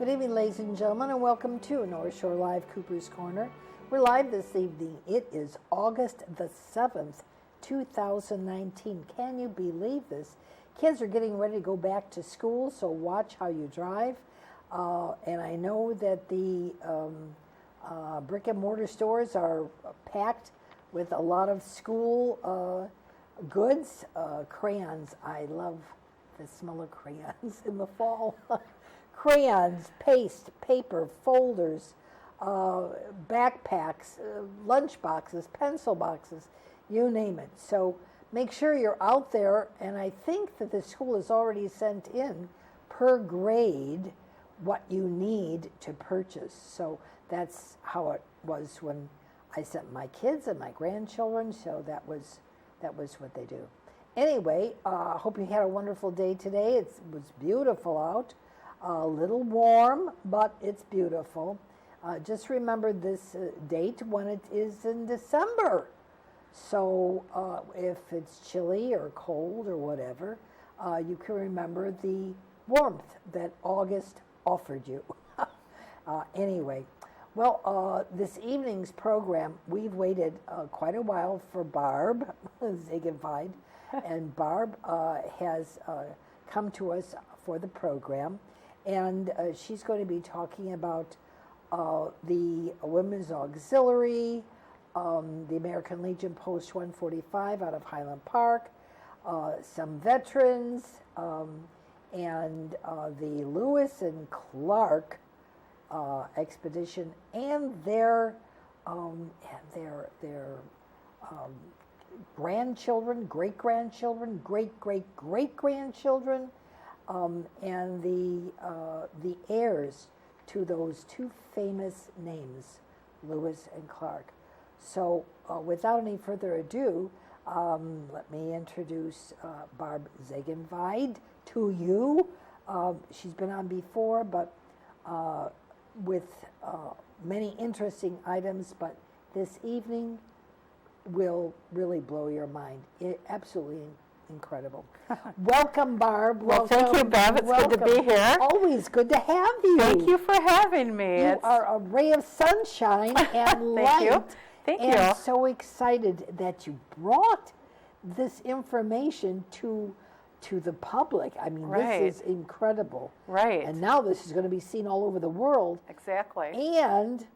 Good evening, ladies and gentlemen, and welcome to North Shore Live Cooper's Corner. We're live this evening. It is August the 7th, 2019. Can you believe this? Kids are getting ready to go back to school, so watch how you drive. And I know that the brick and mortar stores are packed with a lot of school goods. Crayons. I love the smell of crayons in the fall. Crayons, paste, paper, folders, backpacks, lunch boxes, pencil boxes, you name it. So make sure you're out there, and I think that the school has already sent in per grade what you need to purchase. So that's how it was when I sent my kids and my grandchildren, so that was what they do. Anyway, hope you had a wonderful day today. It was beautiful out. A little warm, but it's beautiful. Just remember this date when it is in December. So if it's chilly or cold or whatever, you can remember the warmth that August offered you. Anyway, well, this evening's program, we've waited quite a while for Barb Ziegenfeld, and Barb has come to us for the program. And she's going to be talking about the Women's Auxiliary, the American Legion Post 145 out of Highland Park, some veterans, and the Lewis and Clark expedition, and their grandchildren, great-grandchildren, great-great-great-grandchildren, and the heirs to those two famous names, Lewis and Clark. So without any further ado, let me introduce Barb Ziegenfeld to you. She's been on before, but with many interesting items, but this evening will really blow your mind. Absolutely incredible. Welcome, Barb. Well, welcome. Thank you, Bev. It's good to be here. Always good to have you. Thank you for having me. You are a ray of sunshine and light. Thank you. Thank you. And so excited that you brought this information to the public. I mean, Right. This is incredible. Right. And now this is going to be seen all over the world. Exactly. And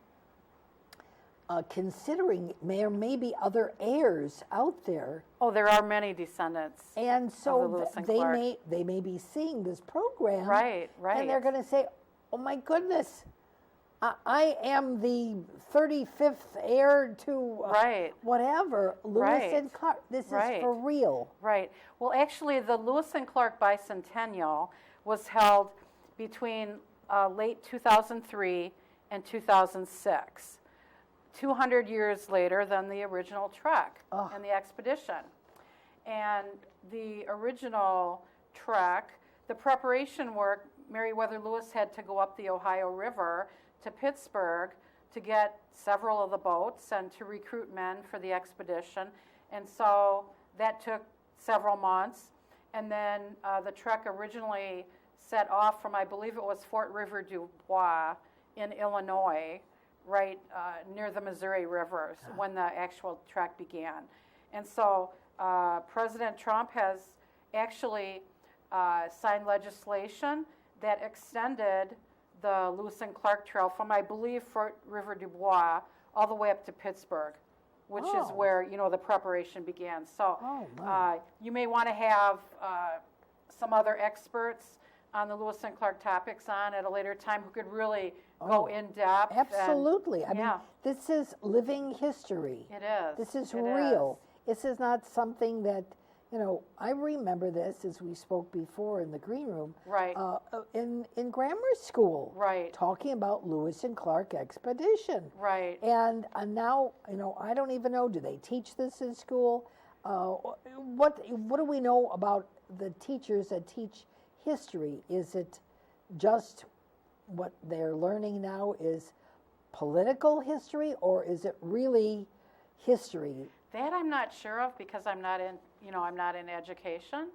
considering there may be other heirs out there, Oh, there are many descendants. and Of the so Lewis and they Clark. may be seeing this program, Right, right. and they're going to say, "Oh my goodness, I am the 35th heir to Right. whatever Lewis Right. and Clark. This Right. is for real." Right. Well, actually, the Lewis and Clark Bicentennial was held between late 2003 and 2006. 200 years later than the original trek and the expedition. And the original trek, the preparation work, Meriwether Lewis had to go up the Ohio River to Pittsburgh to get several of the boats and to recruit men for the expedition. And so that took several months. And then the trek originally set off from, I believe it was Fort River du Bois in Illinois, right near the Missouri River when the actual trek began. And so President Trump has actually signed legislation that extended the Lewis and Clark Trail from, I believe, Fort River du Bois all the way up to Pittsburgh, which is where, the preparation began. So you may want to have some other experts on the Lewis and Clark topics on at a later time who could really go in depth. Absolutely. I mean, yeah. this is living history. It is. This is It real. This is not something that, I remember this as we spoke before in the green room. Right. In grammar school. Right. Talking about Lewis and Clark expedition. Right. And now, I don't even know, do they teach this in school? What do we know about the teachers that teach history? Is it just what they're learning now is political history, or is it really history? That I'm not sure of because I'm not in education.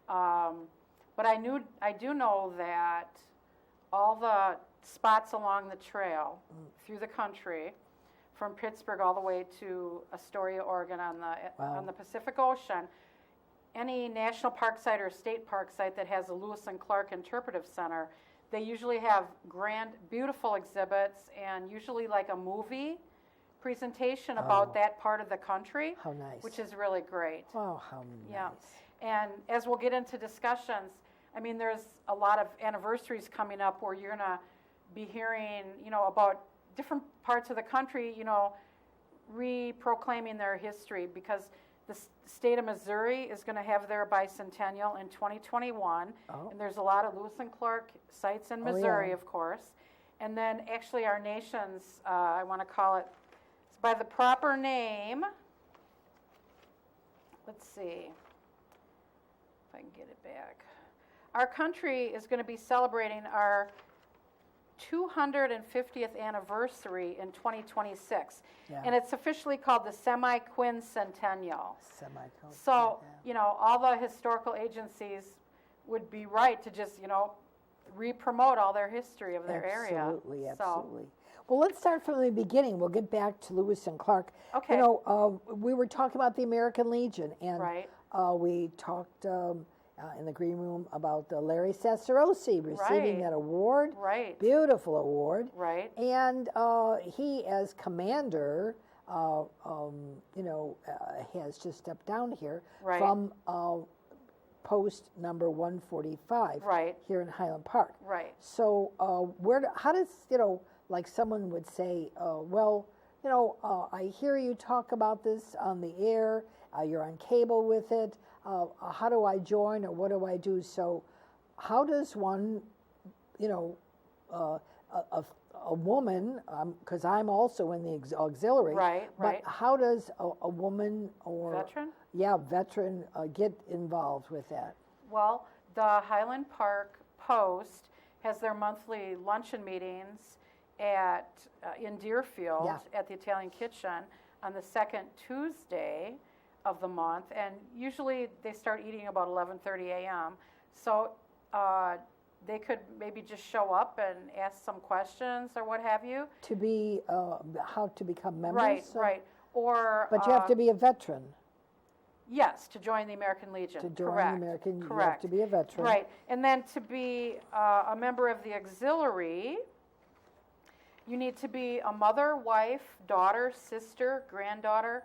But I do know that all the spots along the trail through the country, from Pittsburgh all the way to Astoria, Oregon on the Pacific Ocean. Any national park site or state park site that has a Lewis and Clark Interpretive Center, they usually have grand, beautiful exhibits and usually like a movie presentation about that part of the country. How nice. Which is really great. Oh, how nice. Yeah. And as we'll get into discussions, I mean, there's a lot of anniversaries coming up where you're going to be hearing, about different parts of the country, re-proclaiming their history, because the state of Missouri is going to have their bicentennial in 2021, and there's a lot of Lewis and Clark sites in Missouri, of course. And then actually our nation's, I want to call it by the proper name. Let's see if I can get it back. Our country is going to be celebrating our 250th anniversary in 2026. Yeah. And it's officially called the semi-quincentennial. Semi-quincentennial. So, all the historical agencies would be right to just, re-promote all their history of their area. Absolutely, absolutely. Well, let's start from the beginning. We'll get back to Lewis and Clark. Okay. We were talking about the American Legion, and Right. We talked in the green room about Larry Sassarosi receiving Right. that award. Right. Beautiful award. Right. And he, as commander, has just stepped down here Right. from post number 145 Right. here in Highland Park. Right. So how does, like someone would say, I hear you talk about this on the air, you're on cable with it, how do I join or what do I do? So how does one, a woman, because I'm also in the auxiliary, Right, right. but how does a woman or Veteran? veteran get involved with that? Well, the Highland Park Post has their monthly luncheon meetings in Deerfield Yeah. at the Italian Kitchen on the second Tuesday of the month, and usually they start eating about 11:30 a.m. So they could maybe just show up and ask some questions or what have you. To be how to become members? Right, right. Or But you have to be a veteran. yes, to join the American Legion. To join Correct. the American, you have Correct. to be a veteran. Right, and then to be a member of the auxiliary, you need to be a mother, wife, daughter, sister, granddaughter,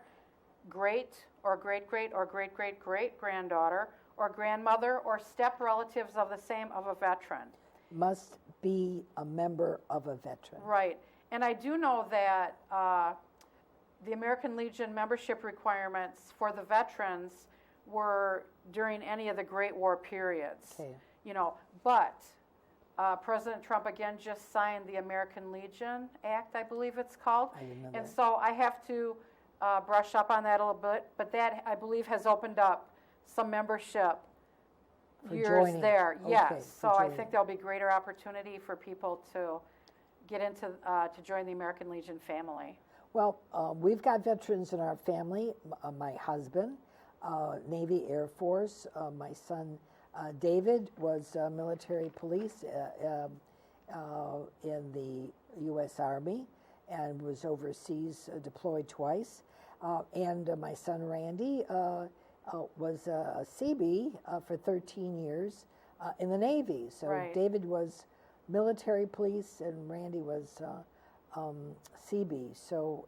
great or great-great or great-great-great-granddaughter, or grandmother, or step relatives of a veteran. Must be a member of a veteran. Right, and I do know that the American Legion membership requirements for the veterans were during any of the Great War periods. Okay. But President Trump again just signed the American Legion Act, I believe it's called. I didn't know And that. so I have to brush up on that a little bit, but that, I believe, has opened up some membership For years joining. there. Okay, Yes, for so I joining. think there'll be greater opportunity for people to get into, to join the American Legion family. Well, we've got veterans in our family. My husband, Navy Air Force. My son, David, was military police in the U.S. Army and was overseas deployed twice. And my son, Randy, was a Seabee for 13 years in the Navy. So Right. David was military police and Randy was Seabee. So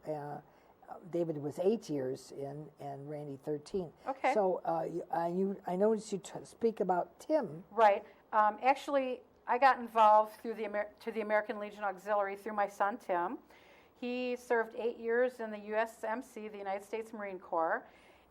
David was 8 years in, and Randy 13. Okay. So I noticed you speak about Tim. Right. Actually, I got involved through the American Legion Auxiliary through my son, Tim. He served 8 years in the USMC, the United States Marine Corps,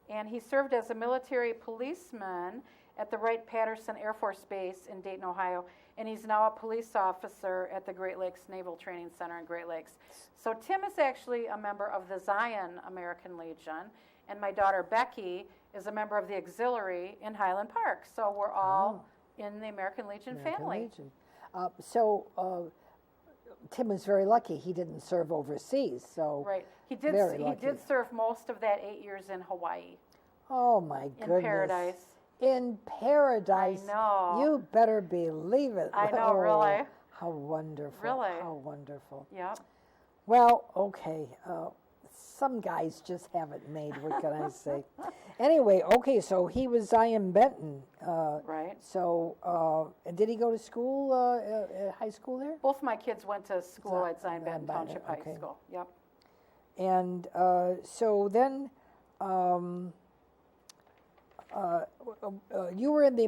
and he served as a military policeman at the Wright-Patterson Air Force Base in Dayton, Ohio, and he's now a police officer at the Great Lakes Naval Training Center in Great Lakes. So Tim is actually a member of the Zion American Legion, and my daughter Becky is a member of the auxiliary in Highland Park. So we're all in the American Legion American family. Legion. Tim was very lucky. He didn't serve overseas, so Right. He very did lucky. serve most of that 8 years in Hawaii, Oh my goodness! in Paradise. In paradise. I know. You better believe it. I know, Oh, really. How wonderful. Really? How wonderful. Yep. Well, okay. Some guys just have it made. What can I say? Anyway, okay, so he was Zion Benton. Right. So, did he go to school, high school there? Both my kids went to school at Zion Zion Benton Benton, Township okay. High School. Yep. And so then you were in the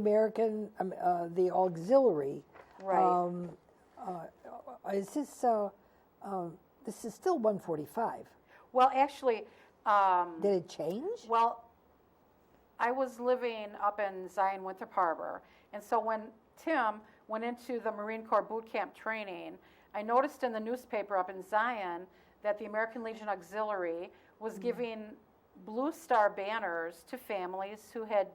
the auxiliary. Right. Is this is still 145? Well, actually, Did it change? well, I was living up in Zion Winthrop Harbor, and so when Tim went into the Marine Corps boot camp training, I noticed in the newspaper up in Zion that the American Legion Auxiliary was giving Blue Star banners to families who had,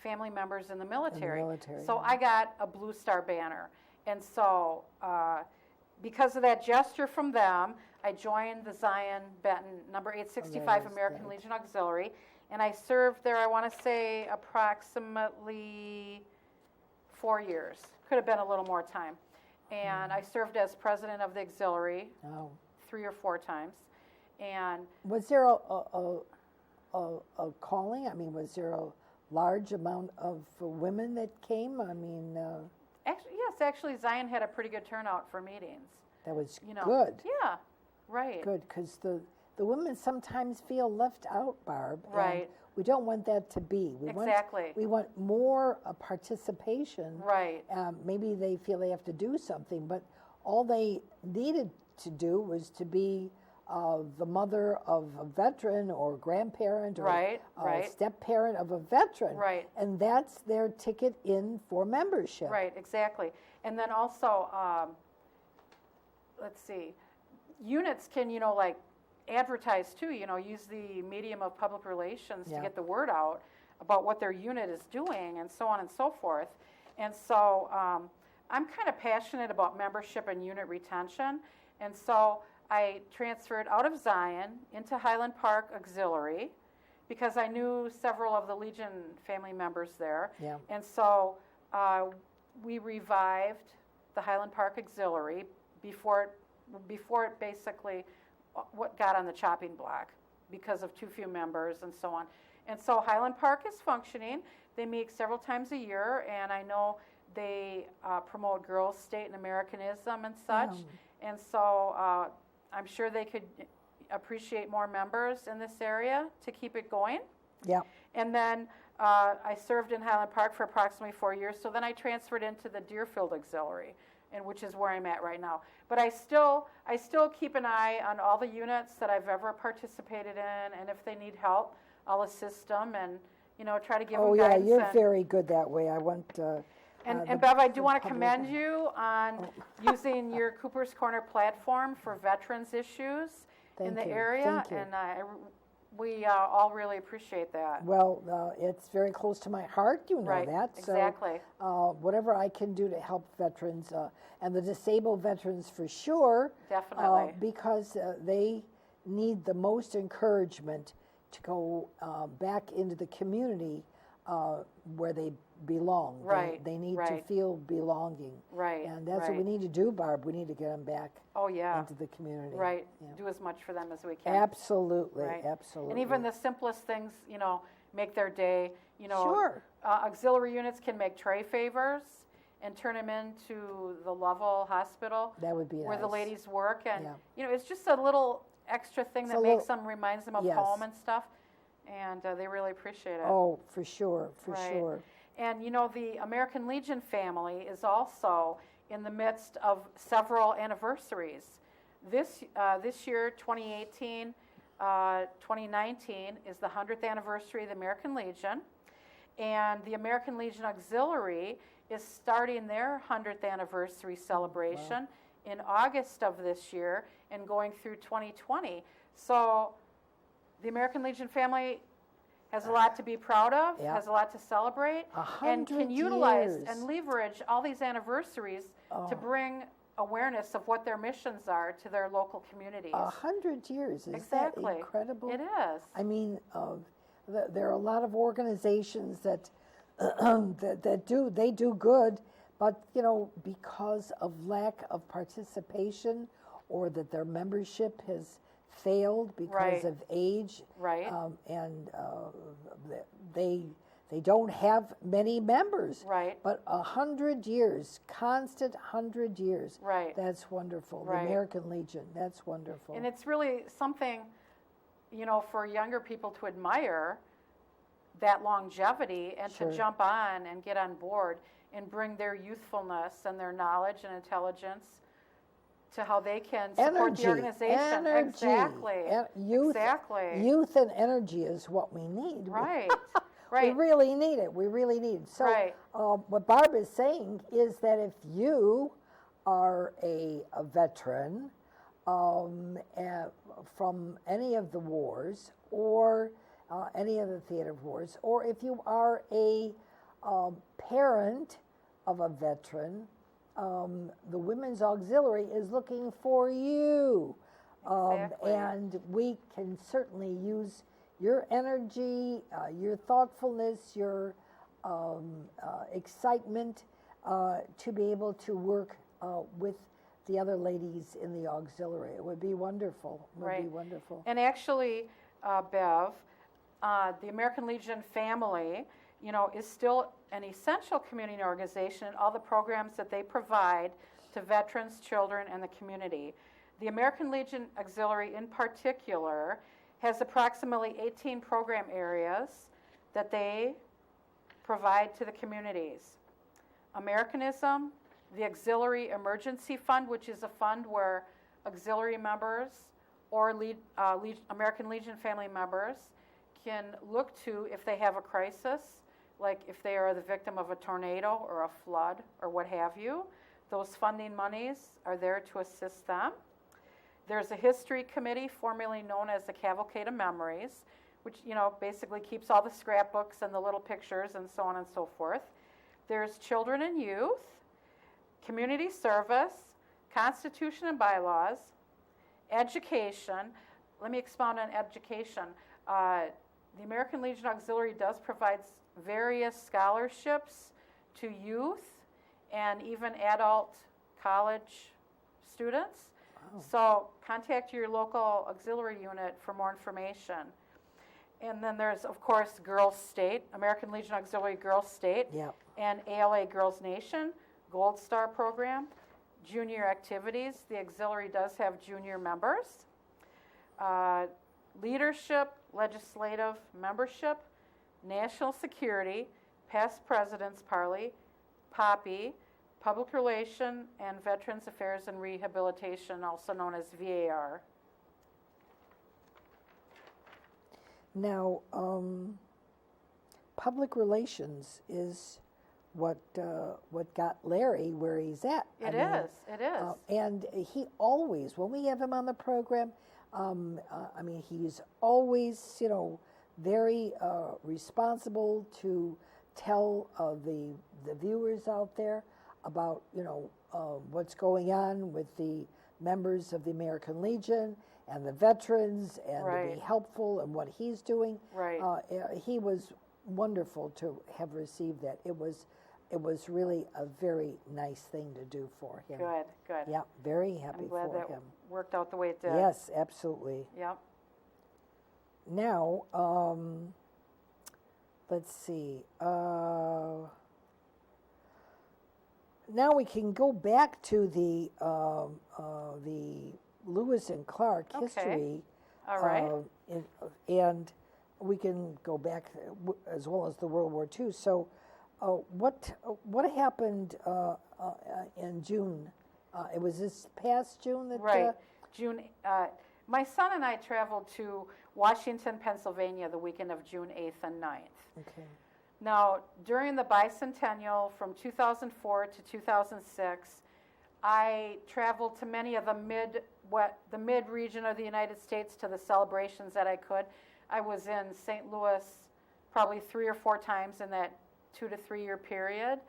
family members in the military. military, So yeah. I got a Blue Star banner, and so because of that gesture from them, I joined the Zion Benton number 865 Oh, that is American great. Legion Auxiliary, and I served there, I want to say, approximately 4 years. Could have been a little more time. And I served as president of the auxiliary Oh. 3 or 4 times. And Was there a calling? I mean, was there a large amount of women that came? I mean, actually, Zion had a pretty good turnout for meetings. that was You know, good. Yeah, right. Good, because the women sometimes feel left out, Barb. and Right. we don't want that to be. Exactly. We want more participation. Right. Maybe they feel they have to do something, but all they needed to do was to be the mother of a veteran or grandparent or Right, right. step-parent of a veteran. Right. And that's their ticket in for membership. Right, exactly. And then also, let's see, units can, like advertise too, use the medium of public relations to Yeah. get the word out about what their unit is doing and so on and so forth. And so I'm kind of passionate about membership and unit retention. And so I transferred out of Zion into Highland Park Auxiliary because I knew several of the Legion family members there. Yeah. And so we revived the Highland Park Auxiliary before it basically what got on the chopping block because of too few members and so on. And so Highland Park is functioning. They meet several times a year, and I know they promote girls' state and Americanism and such. And so I'm sure they could appreciate more members in this area to keep it going. Yeah. And then I served in Highland Park for approximately 4 years. So then I transferred into the Deerfield Auxiliary, and which is where I'm at right now. But I still keep an eye on all the units that I've ever participated in, and if they need help, I'll assist them and try to give them Oh, yeah, guidance. you're very good that way. I want. And Bev, I do want to public- commend you on using your Cooper's Corner platform for veterans issues in Thank the you, area, thank you. and we all really appreciate that. Well, it's very close to my heart, you know Right, that. exactly. So whatever I can do to help veterans and the disabled veterans for sure. Definitely. Because they need the most encouragement to go back into the community where they belong. Right, They need to right. feel belonging. Right, And that's what we right. need to do, Barb. We need to get them back Oh, yeah. into the community. Right. Yeah. Do as much for them as we can. Absolutely, Right. absolutely. And even the simplest things, make their day. Sure. Auxiliary units can make tray favors and turn them into the Lovell Hospital That would be where the nice. ladies work. And, Yeah. it's just a little extra thing It's that a makes little- them, reminds them of Yes. home and stuff. And they really appreciate it. Oh, for sure, for Right. sure. And the American Legion family is also in the midst of several anniversaries. This year, 2018, 2019, is the 100th anniversary of the American Legion. And the American Legion Auxiliary is starting their 100th anniversary celebration in August of this year and going through 2020. So the American Legion family has a lot to be proud of, Yeah. has a lot to celebrate, and can 100 utilize years. and leverage all these anniversaries to bring awareness of what their missions are to their local communities. 100 years, is Exactly. that incredible? It is. I mean, there are a lot of organizations that that do good, But, because of lack of participation or that their membership has failed because Right. of age, Right. and they don't have many members. Right. But 100 years, constant 100 years. Right. That's wonderful. Right. The American Legion, that's wonderful. And it's really something, for younger people to admire, that longevity, and Sure. to jump on and get on board and bring their youthfulness and their knowledge and intelligence to how they can support the organization. Exactly. Youth, Exactly. Youth and energy is what we need. Right. We Right. really need it. We really need it. So, Right. what Barb is saying is that if you are a veteran from any of the wars or any of the theater wars, or if you are a parent of a veteran, the Women's Auxiliary is looking for you. Exactly. And we can certainly use your energy, your thoughtfulness, your excitement to be able to work with the other ladies in the auxiliary. It would be wonderful. It would be Right. wonderful. And actually, Bev, the American Legion family, is still an essential community organization in all the programs that they provide to veterans, children, and the community. The American Legion Auxiliary in particular has approximately 18 program areas that they provide to the communities. Americanism, the Auxiliary Emergency Fund, which is a fund where auxiliary members or American Legion family members can look to if they have a crisis, like if they are the victim of a tornado or a flood or what have you. Those funding monies are there to assist them. There's a history committee, formerly known as the Cavalcade of Memories, which basically keeps all the scrapbooks and the little pictures and so on and so forth. There's children and youth, community service, constitution and bylaws, education. Let me expound on education. The American Legion Auxiliary does provide various scholarships to youth and even adult college students. Wow. So contact your local auxiliary unit for more information. And then there's, of course, Girls State, American Legion Auxiliary Girls State, Yeah. and ALA Girls Nation, Gold Star program, junior activities. The auxiliary does have junior members. Leadership, legislative membership, national security, past president's parley, POPPY, public relation, and Veterans Affairs and Rehabilitation, also known as VAR. Now, public relations is what got Larry where he's at. It is. And he always, when we have him on the program, he's always, very responsible to tell the viewers out there about, what's going on with the members of the American Legion and the veterans, and to Right. be helpful in what he's doing. Right. He was wonderful to have received that. It was really a very nice thing to do for him. Good, good. Yeah, very happy I'm glad for that him. worked out the way it did. Yes, absolutely. Yep. Now, let's see. Now we can go back to the Lewis and Clark Okay. history. All right. And we can go back as well as the World War II. So, what happened in June? It was this past June that. Right. June. My son and I traveled to Washington, Pennsylvania, the weekend of June 8th and 9th. Okay. Now, during the bicentennial from 2004 to 2006, I traveled to many of the mid region of the United States to the celebrations that I could. I was in St. Louis probably 3 or 4 times in that 2 to 3 year period,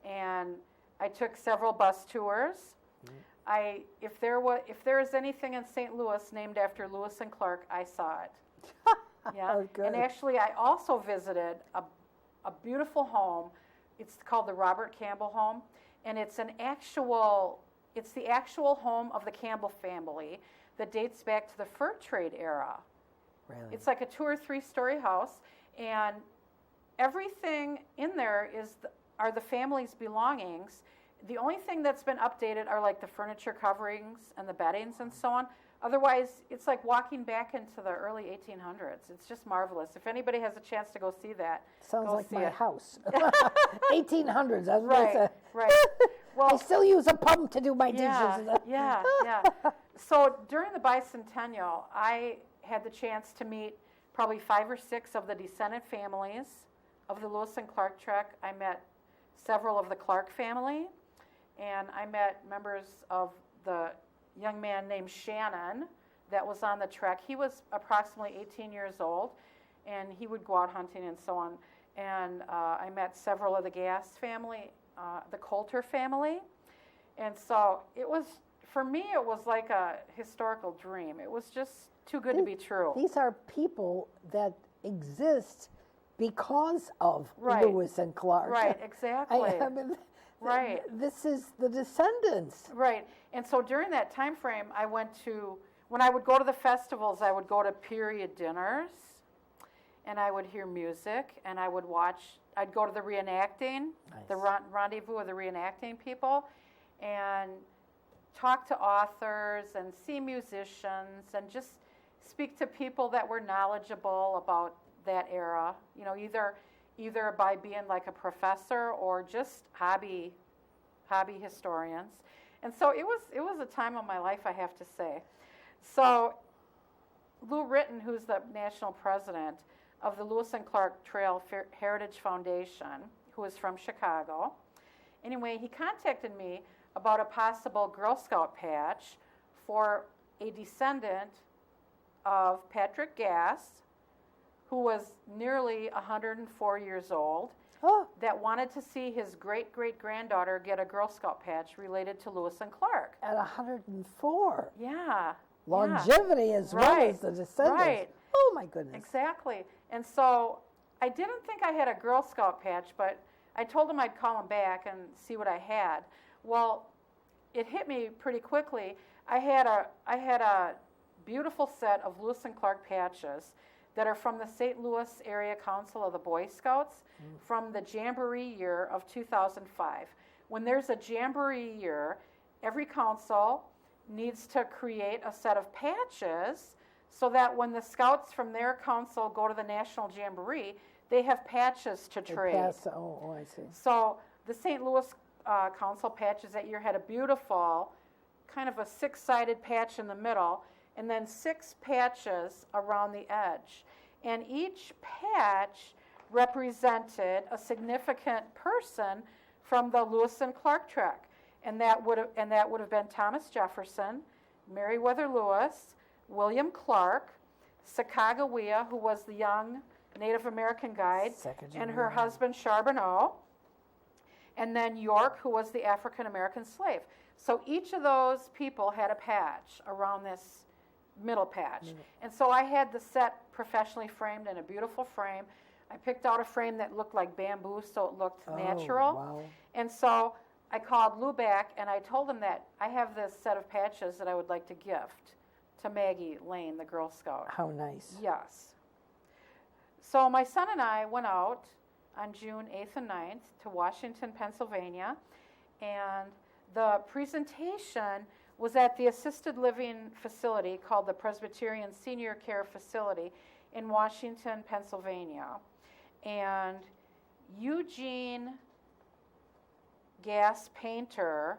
and I took several bus tours. If there is anything in St. Louis named after Lewis and Clark, I saw it. Yeah. Oh, good. And actually, I also visited a beautiful home. It's called the Robert Campbell Home, and it's the actual home of the Campbell family that dates back to the fur trade era. Really? It's like a 2 or 3 story house, and everything in there are the family's belongings. The only thing that's been updated are like the furniture coverings and the beddings and so on. Otherwise, it's like walking back into the early 1800s. It's just marvelous. If anybody has a chance to go see that, Sounds go like see my it. house. 1800s. That's what I Right, said. right. I Well, still use a pump to do my yeah, dishes. yeah, yeah. So during the bicentennial, I had the chance to meet probably 5 or 6 of the descendant families of the Lewis and Clark Trek. I met several of the Clark family, and I met members of the young man named Shannon that was on the trek. He was approximately 18 years old, and he would go out hunting and so on. And I met several of the Gass family, the Coulter family. And so it was, for me, it was like a historical dream. It was just too good to be true. These are people that exist because of Right. Lewis and Clark. Right, exactly. I mean, Right. This is the descendants. Right. And so during that time frame, when I would go to the festivals, I would go to period dinners, and I would hear music, and I'd go to the reenacting, the rendezvous of the reenacting people, and talk to authors and see musicians and just speak to people that were knowledgeable about that era, either by being like a professor or just hobby historians. And so it was a time of my life, I have to say. So Lou Ritton, who's the national president of the Lewis and Clark Trail Heritage Foundation, who is from Chicago, anyway, he contacted me about a possible Girl Scout patch for a descendant of Patrick Gass, who was nearly 104 years old, Oh, that wanted to see his great-great-granddaughter get a Girl Scout patch related to Lewis and Clark. at 104. Yeah. Longevity as well as the descendants. Right. Oh, my goodness. Exactly. And so I didn't think I had a Girl Scout patch, but I told him I'd call him back and see what I had. Well, it hit me pretty quickly. I had a beautiful set of Lewis and Clark patches that are from the St. Louis Area Council of the Boy Scouts from the Jamboree year of 2005. When there's a Jamboree year, every council needs to create a set of patches so that when the scouts from their council go to the National Jamboree, they have patches to trade. I see. So the St. Louis Council patches that year had a beautiful, kind of a 6-sided patch in the middle, and then 6 patches around the edge. And each patch represented a significant person from the Lewis and Clark Trek. And that would have been Thomas Jefferson, Meriwether Lewis, William Clark, Sacagawea, who was the young Native American guide, and her husband Charbonneau, and then York, who was the African American slave. So each of those people had a patch around this middle patch. And so I had the set professionally framed in a beautiful frame. I picked out a frame that looked like bamboo, so it looked natural. Wow. And so I called Lou back, and I told him that I have this set of patches that I would like to gift to Maggie Lane, the Girl Scout. How nice. Yes. So my son and I went out on June 8th and 9th to Washington, Pennsylvania, and the presentation was at the assisted living facility called the Presbyterian Senior Care Facility in Washington, Pennsylvania. And Eugene Gass Painter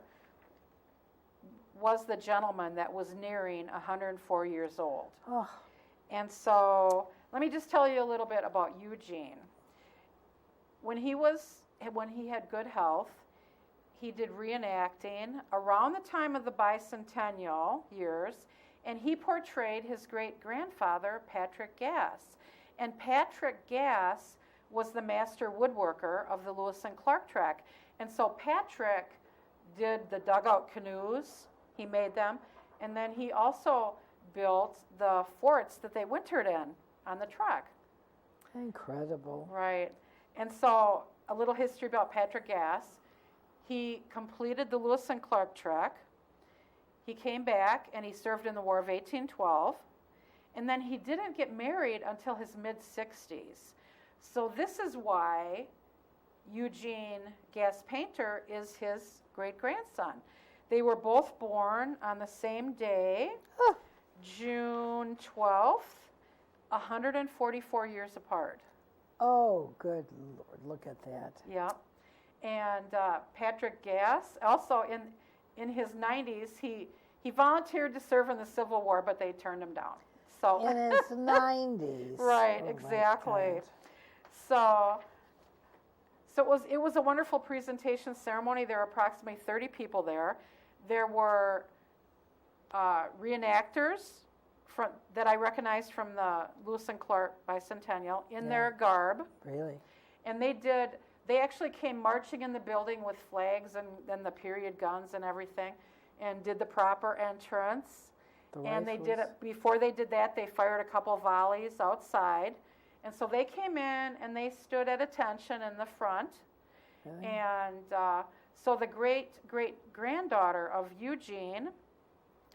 was the gentleman that was nearing 104 years old. Oh, And so let me just tell you a little bit about Eugene. When he had good health, he did reenacting around the time of the bicentennial years, and he portrayed his great-grandfather, Patrick Gass. And Patrick Gass was the master woodworker of the Lewis and Clark Trek. And so Patrick did the dugout canoes, he made them, and then he also built the forts that they wintered in on the trek. incredible. Right. And so a little history about Patrick Gass. He completed the Lewis and Clark trek. He came back and he served in the War of 1812. And then he didn't get married until his mid-60s. So this is why Eugene Gass Painter is his great-grandson. They were both born on the same day, June 12th, 144 years apart. Oh, good Lord, look at that. Yeah. And Patrick Gass, also in his 90s, he volunteered to serve in the Civil War, but they turned him down. So In his 90s. right, Oh, my exactly. God. So it was a wonderful presentation ceremony. There were approximately 30 people there. There were reenactors that I recognized from the Lewis and Clark Bicentennial in their garb. Really? And they actually came marching in the building with flags and the period guns and everything, and did the proper entrance. And they did it, before they did that, they fired a couple volleys outside. And so they came in and they stood at attention in the front. Really? And so the great-great-granddaughter of Eugene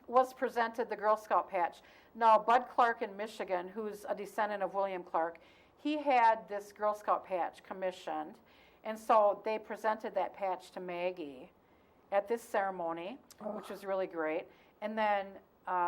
was presented the Girl Scout patch. Now, Bud Clark in Michigan, who's a descendant of William Clark, he had this Girl Scout patch commissioned. And so they presented that patch to Maggie at this ceremony, which was really great. And then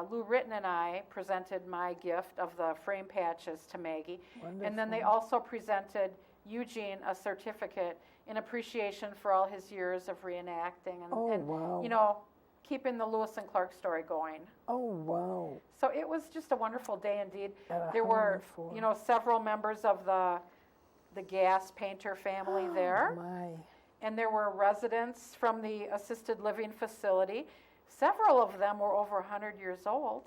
Lou Ritten and I presented my gift of the frame patches to Maggie. Wonderful. And then they also presented Eugene a certificate in appreciation for all his years of reenacting and wow. you know, keeping the Lewis and Clark story going. Oh, wow. So it was just a wonderful day indeed. At There were, 104. you know, several members of the Gass Painter family there. My. And there were residents from the assisted living facility. Several of them were over 100 years old.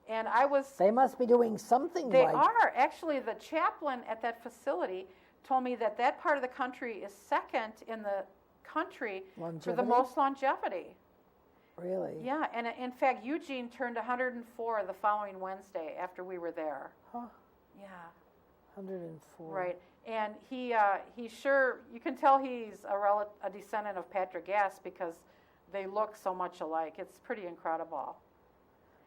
And I was... They must be doing something They right. are. Actually, the chaplain at that facility told me that that part of the country is second in the country for the Longevity? most longevity. Really? Yeah, and in fact, Eugene turned 104 the following Wednesday after we were there. Huh. Yeah. 104. Right, and he sure, you can tell he's a descendant of Patrick Gass because they look so much alike. It's pretty incredible.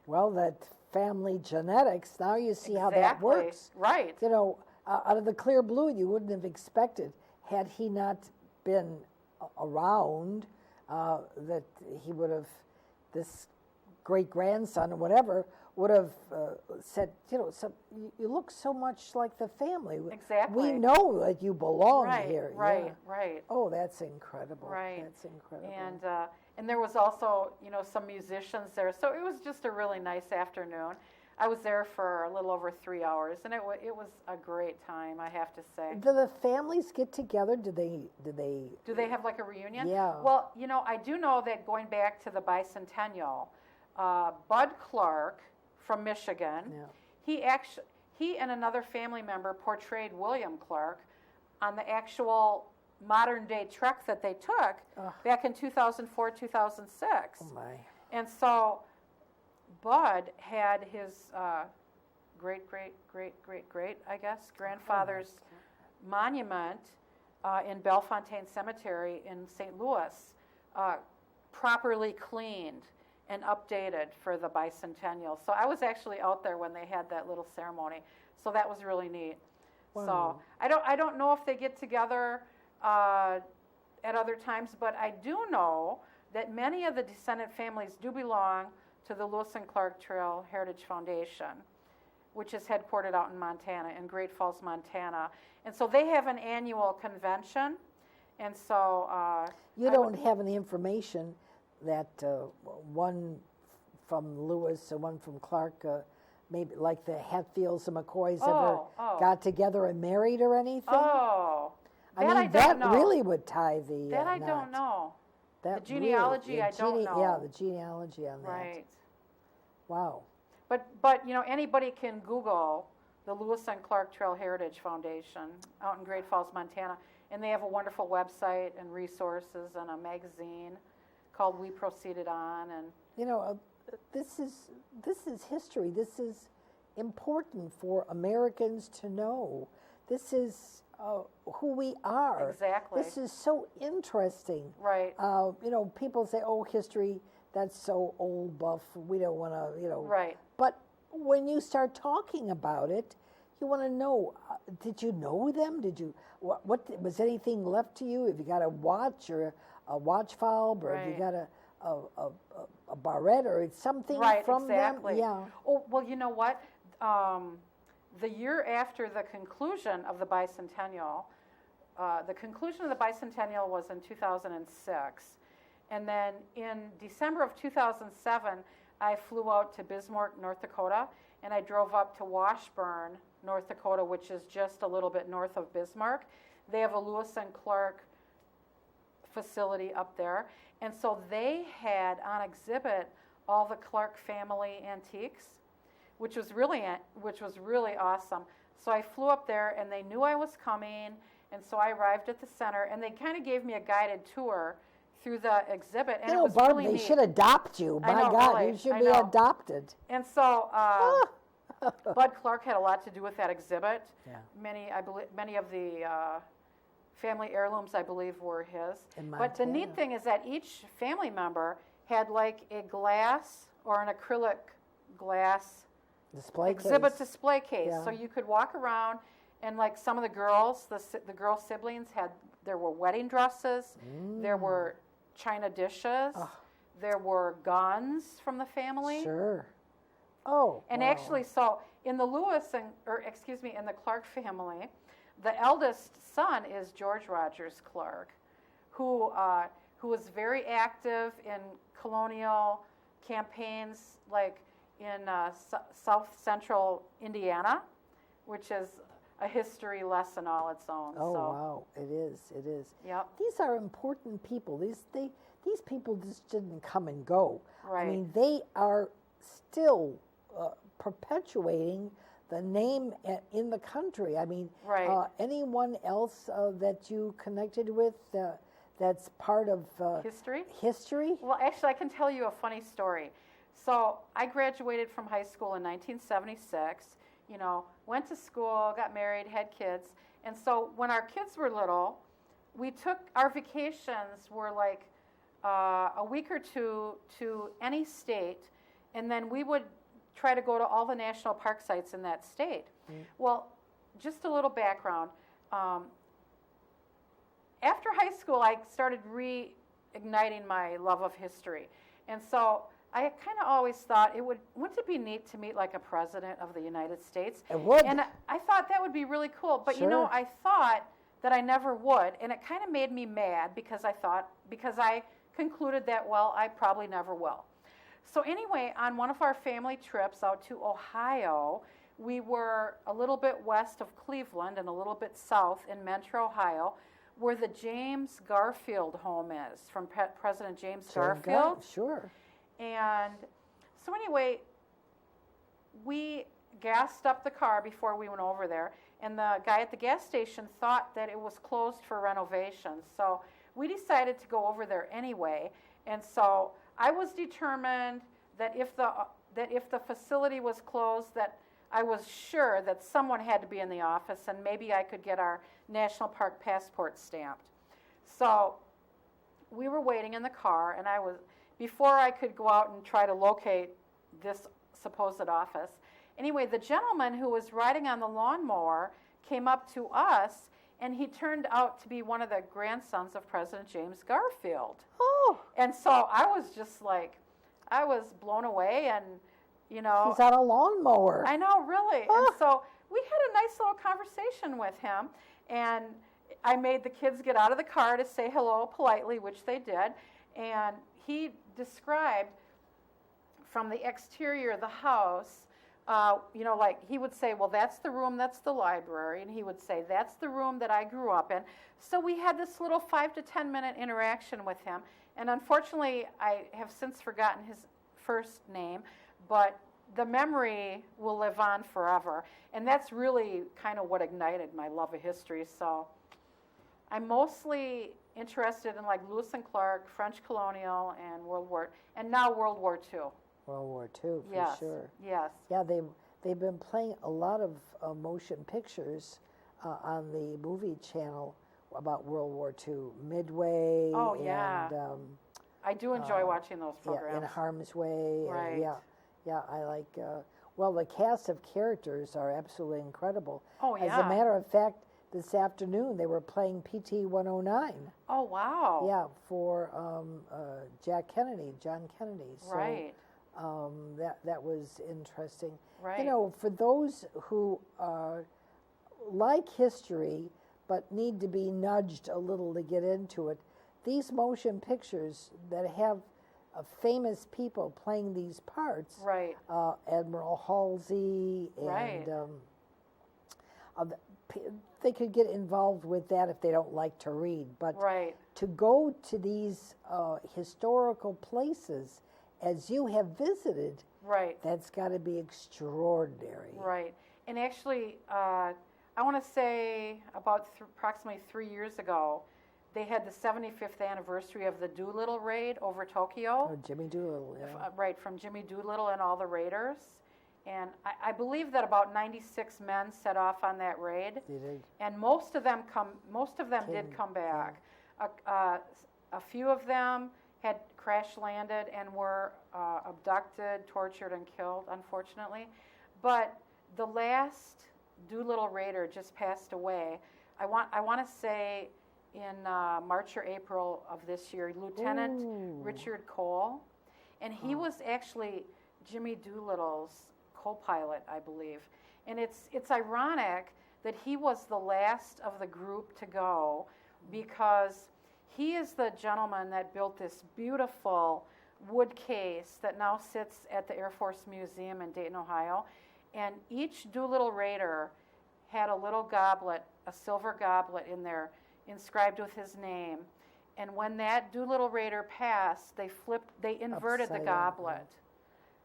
Well, that family genetics, now you see how that Exactly. works. Right. You know, out of the clear blue, you wouldn't have expected, had he not been around, that he would have, this great-grandson or whatever, would have said, you know, you look so much like the family. Exactly. We know that you belong Right, here. right, Yeah. right. Oh, that's incredible. Right. That's incredible. And there was also, you know, some musicians there. So it was just a really nice afternoon. I was there for a little over 3 hours, and it was a great time, I have to say. Do the families get together? Do they? Do they have like a reunion? Yeah. Well, you know, I do know that going back to the bicentennial, Bud Clark from Michigan, Yeah. he and another family member portrayed William Clark on the actual modern day trek that they took back in 2004, 2006. Oh my. And so Bud had his great, I guess, grandfather's monument in Bellefontaine Cemetery in St. Louis properly cleaned and updated for the bicentennial. So I was actually out there when they had that little ceremony. So that was really neat. Wow. So I don't know if they get together at other times, but I do know that many of the descendant families do belong to the Lewis and Clark Trail Heritage Foundation, which is headquartered out in Montana, in Great Falls, Montana. And so they have an annual convention. And so You don't have any information that one from Lewis and one from Clark, maybe like the Hatfields and McCoys ever got together and married or anything? Oh, I mean, that I don't that know. really would tie the That I knot. don't know. That The genealogy, really, I don't know. Yeah, the genealogy on that. Right. Wow. But you know, anybody can Google the Lewis and Clark Trail Heritage Foundation out in Great Falls, Montana, and they have a wonderful website and resources and a magazine called We Proceeded On. And You know, this is history. This is important for Americans to know. This is who we are. Exactly. This is so interesting. Right. People say, "Oh, history, that's so old, buff. We don't want to, Right. But when you start talking about it, you want to know: did you know them? Did you? What was anything left to you? If you got a watch or a watch fob, or if you got a barrette or it's something from exactly. them? Yeah. Oh, well, you know what? The year after the conclusion of the bicentennial, was in 2006. And then in December of 2007, I flew out to Bismarck, North Dakota, and I drove up to Washburn, North Dakota, which is just a little bit north of Bismarck. They have a Lewis and Clark facility up there. And so they had on exhibit all the Clark family antiques, which was really awesome. So I flew up there, and they knew I was coming, and so I arrived at the center, and they kind of gave me a guided tour through the exhibit, and it was Barb, really they neat. should adopt you. I My know, God, really. you should I be know. adopted. And so Bud Clark had a lot to do with that exhibit. Yeah. Many of the family heirlooms, I believe, were his. In But the neat Montana. thing is that each family member had like a glass or an acrylic glass Display exhibit case. display case. Yeah. So you could walk around, and like some of the girls, the girl siblings there were wedding dresses, there were china dishes, there were guns from the family. Sure. Oh. And wow. actually, so in the in the Clark family, the eldest son is George Rogers Clark, who was very active in colonial campaigns, like in South Central Indiana, which is a history lesson all its own. Oh, so, wow. It is. It is. Yep. These are important people. These people just didn't come and go. Right. I mean, they are still perpetuating the name in the country. I mean, Right. Anyone else that you connected with that's part of History? history? Well, actually, I can tell you a funny story. So I graduated from high school in 1976, went to school, got married, had kids. And so when our kids were little, our vacations were like a week or two to any state, and then we would try to go to all the national park sites in that state. Well, just a little background. After high school, I started reigniting my love of history. And so I kind of always thought wouldn't it be neat to meet like a president of the United States? It would. And I thought that would be really cool. But Sure. I thought that I never would. And it kind of made me mad because I concluded that, well, I probably never will. So anyway, on one of our family trips out to Ohio, we were a little bit west of Cleveland and a little bit south in Mentor, Ohio, where the James Garfield home is, from President James Garfield. Sure. And so anyway, we gassed up the car before we went over there, and the guy at the gas station thought that it was closed for renovations. So we decided to go over there anyway. And so I was determined that if the facility was closed, that I was sure that someone had to be in the office, and maybe I could get our national park passport stamped. So we were waiting in the car, and before I could go out and try to locate this supposed office. Anyway, the gentleman who was riding on the lawnmower came up to us, and he turned out to be one of the grandsons of President James Garfield. Oh. And so I was just like, I was blown away, and He's on a lawnmower. I know, really. And so we had a nice little conversation with him, and I made the kids get out of the car to say hello politely, which they did, and he described from the exterior of the house, like he would say, well, that's the room, that's the library, and he would say, that's the room that I grew up in. So we had this little 5 to 10 minute interaction with him, and unfortunately, I have since forgotten his first name, but the memory will live on forever, and that's really kind of what ignited my love of history. So I'm mostly interested in like Lewis and Clark, French colonial, and World War II. World War II, for Yes, sure. yes. Yeah, they've been playing a lot of motion pictures on the movie channel about World War II, Midway. Oh, yeah. And I do enjoy watching those programs. yeah, In Harm's Way. Right. Yeah, I like. Well, the cast of characters are absolutely incredible. Oh, As yeah. a matter of fact, this afternoon they were playing PT 109. Oh, wow. Yeah, for John Kennedy. So, Right. that was interesting. Right. You know, for those who like history but need to be nudged a little to get into it, these motion pictures that have famous people playing these parts, Right. Admiral Halsey, Right. and they could get involved with that if they don't like to read. But Right. to go to these historical places, as you have visited, Right. that's got to be extraordinary. Right. And actually, I want to say about approximately 3 years ago, they had the 75th anniversary of the Doolittle raid over Tokyo. Oh, Jimmy Doolittle, yeah. Right, from Jimmy Doolittle and all the raiders. And I believe that about 96 men set off on that raid. They did. And most of them did Came, come back. A few of them had crash landed and were abducted, tortured, and killed, unfortunately. But the last Doolittle raider just passed away. I want to say in March or April of this year, Lieutenant Ooh. Richard Cole, and he was actually Jimmy Doolittle's co-pilot, I believe. And it's ironic that he was the last of the group to go, because he is the gentleman that built this beautiful wood case that now sits at the Air Force Museum in Dayton, Ohio. And each Doolittle raider had a little goblet, a silver goblet in there, inscribed with his name. And when that Doolittle raider passed, they inverted the Upside down, goblet.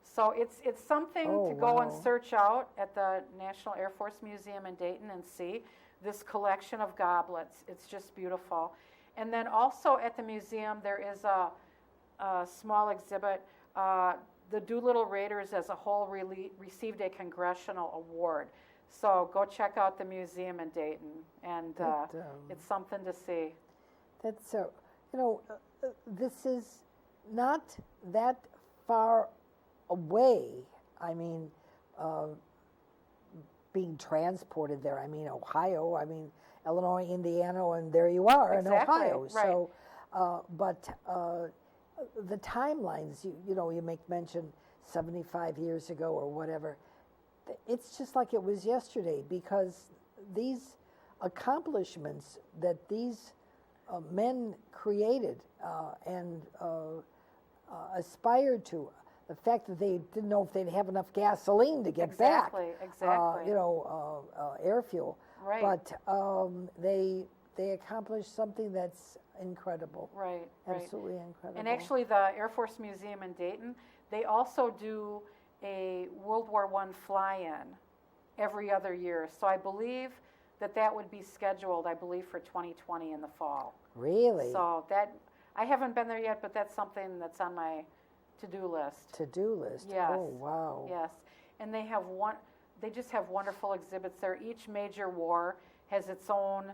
So it's something Oh, to go and wow. search out at the National Air Force Museum in Dayton and see this collection of goblets. It's just beautiful. And then also at the museum, there is a small exhibit. The Doolittle Raiders as a whole received a congressional award. So go check out the museum in Dayton, and it's something to see. That's so, this is not that far away. I mean, being transported there. I mean, Ohio, Illinois, Indiana, and there you are Exactly, in Ohio. right. So, but the timelines, you make mention 75 years ago or whatever. It's just like it was yesterday, because these accomplishments that these men created and aspired to, the fact that they didn't know if they'd have enough gasoline to get back, Exactly. air fuel, Right. but they accomplished something that's incredible, Right. absolutely incredible. And actually, the Air Force Museum in Dayton, they also do a World War I fly-in every other year. So I believe that would be scheduled, for 2020 in the fall. Really? So I haven't been there yet, but that's something that's on my to-do list. To-do list. Yes. Oh, wow. Yes, and they just have wonderful exhibits there. Each major war has its own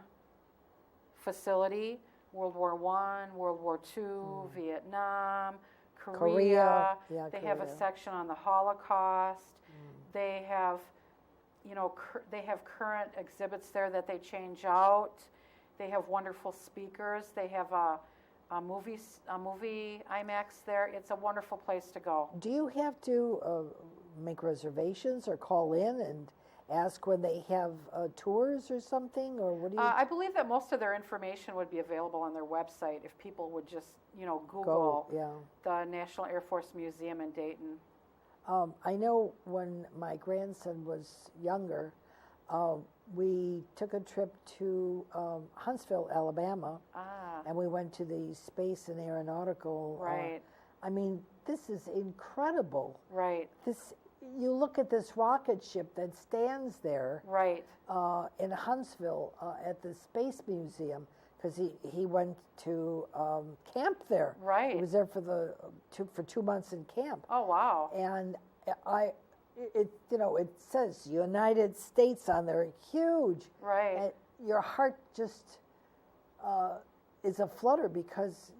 facility. World War I, World War II, Vietnam, Korea. Yeah, They have a Korea. section on the Holocaust. They have, they have current exhibits there that they change out. They have wonderful speakers. They have a movie IMAX there. It's a wonderful place to go. Do you have to make reservations or call in and ask when they have tours or something, or what do you I believe that most of their information would be available on their website if people would just, Google go? Yeah. the National Air Force Museum in Dayton. I know when my grandson was younger, we took a trip to Huntsville, Alabama, and we went to the Space and Aeronautical. Right. This is incredible. Right. You look at this rocket ship that stands there Right. in Huntsville at the Space Museum, because he went to camp there. Right. He was there for 2 months in camp. Oh, wow. And it says United States on there, huge. Right. And your heart just is aflutter because,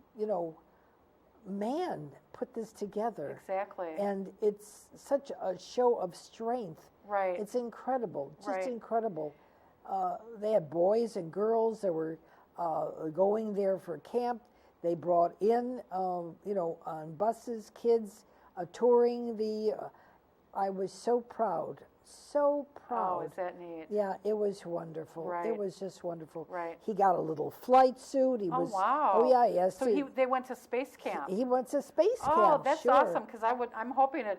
man put this together. Exactly. And it's such a show of strength. Right. It's incredible, just Right. incredible. They had boys and girls that were going there for camp. They brought in, on buses, kids touring the. I was so proud, so proud. Oh, is that neat? Yeah, it was wonderful. Right. It was just wonderful. Right. He got a little flight suit. He Oh, was. wow. Oh yeah, yes. So they went to space camp. He went to space camp. Oh, that's sure. awesome, because I'm hoping to